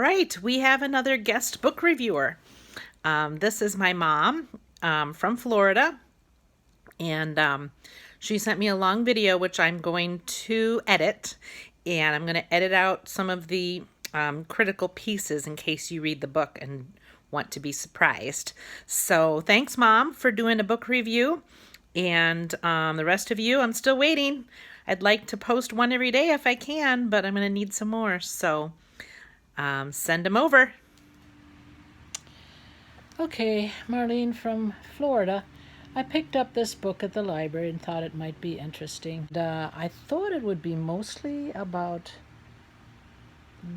right, we have another guest book reviewer. This is my mom from Florida, and she sent me a long video which I'm going to edit, and I'm going to edit out some of the critical pieces in case you read the book and want to be surprised. So thanks, Mom, for doing a book review, and the rest of you, I'm still waiting. I'd like to post one every day if I can, but I'm going to need some more, so send them over. Okay, Marlene from Florida. I picked up this book at the library and thought it might be interesting. I thought it would be mostly about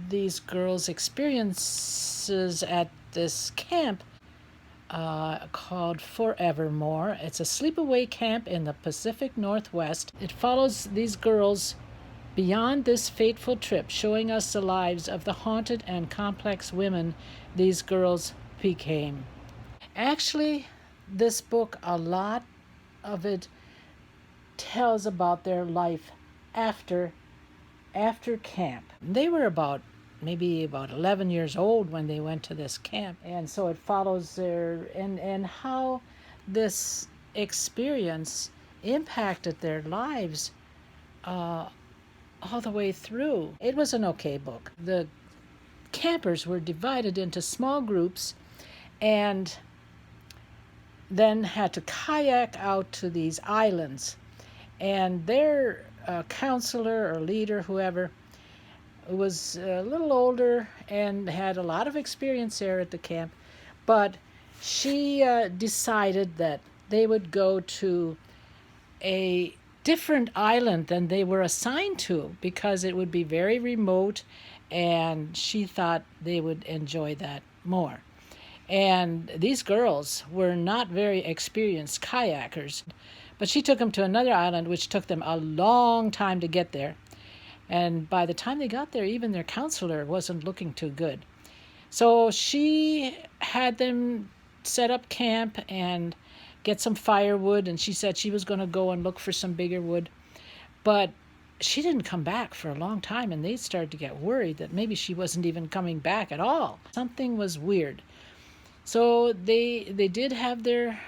these girls' experiences at this camp called Forevermore. It's a sleepaway camp in the Pacific Northwest. It follows these girls beyond this fateful trip, showing us the lives of the haunted and complex women these girls became. Actually, this book, a lot of it tells about their life after camp. They were maybe about 11 years old when they went to this camp, and so it follows their and how this experience impacted their lives all the way through. It was an okay book. The campers were divided into small groups and then had to kayak out to these islands. And their counselor or leader, whoever, was a little older and had a lot of experience there at the camp. But she decided that they would go to a different island than they were assigned to because it would be very remote, and she thought they would enjoy that more. And these girls were not very experienced kayakers, but she took them to another island, which took them a long time to get there. And by the time they got there, even their counselor wasn't looking too good. So she had them set up camp and get some firewood, and she said she was going to go and look for some bigger wood. But she didn't come back for a long time, and they started to get worried that maybe she wasn't even coming back at all. Something was weird. So they did have their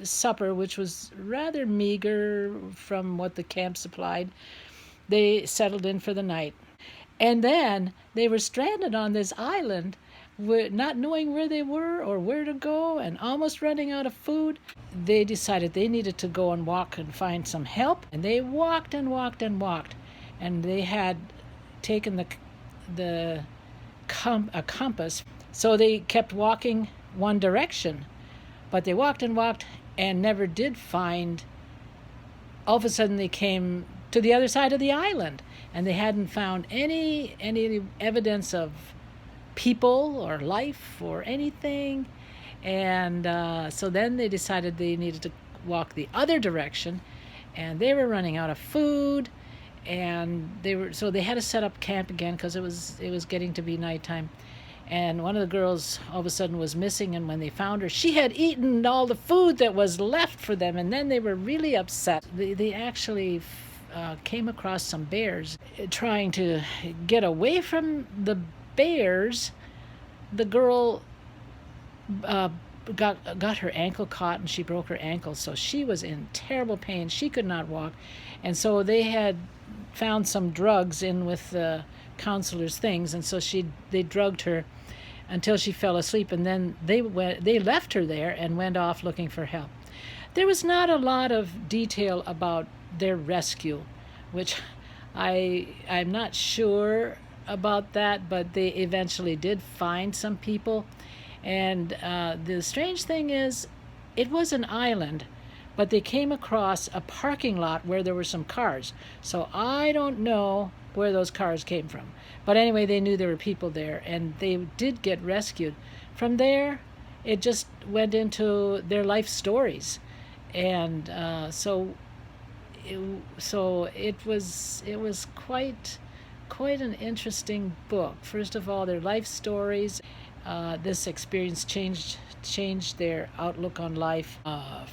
supper, which was rather meager from what the camp supplied. They settled in for the night. And then they were stranded on this island, not knowing where they were or where to go and almost running out of food. They decided they needed to go and walk and find some help. And they walked and walked and walked. And they had taken a compass. So they kept walking one direction. But they walked and walked and never did find. All of a sudden they came to the other side of the island, and they hadn't found any evidence of people or life or anything. And so then they decided they needed to walk the other direction, and they were running out of food, and they had to set up camp again because it was getting to be nighttime. And one of the girls all of a sudden was missing, and when they found her, she had eaten all the food that was left for them, and then they were really upset. They actually came across some bears. Trying to get away from the bears, the girl got her ankle caught, and she broke her ankle, so she was in terrible pain. She could not walk, and so they had found some drugs in with the counselor's things, and so they drugged her until she fell asleep, and then they left her there and went off looking for help. There was not a lot of detail about their rescue, which I'm not sure about that, but they eventually did find some people. And the strange thing is, it was an island, but they came across a parking lot where there were some cars. So I don't know where those cars came from. But anyway, they knew there were people there, and they did get rescued. From there, it just went into their life stories. And so it was quite an interesting book. First of all, their life stories. This experience changed their outlook on life.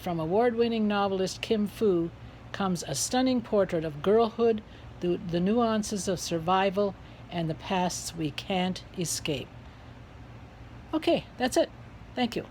From award-winning novelist Kim Fu comes a stunning portrait of girlhood, the nuances of survival, and the pasts we can't escape. Okay, that's it. Thank you.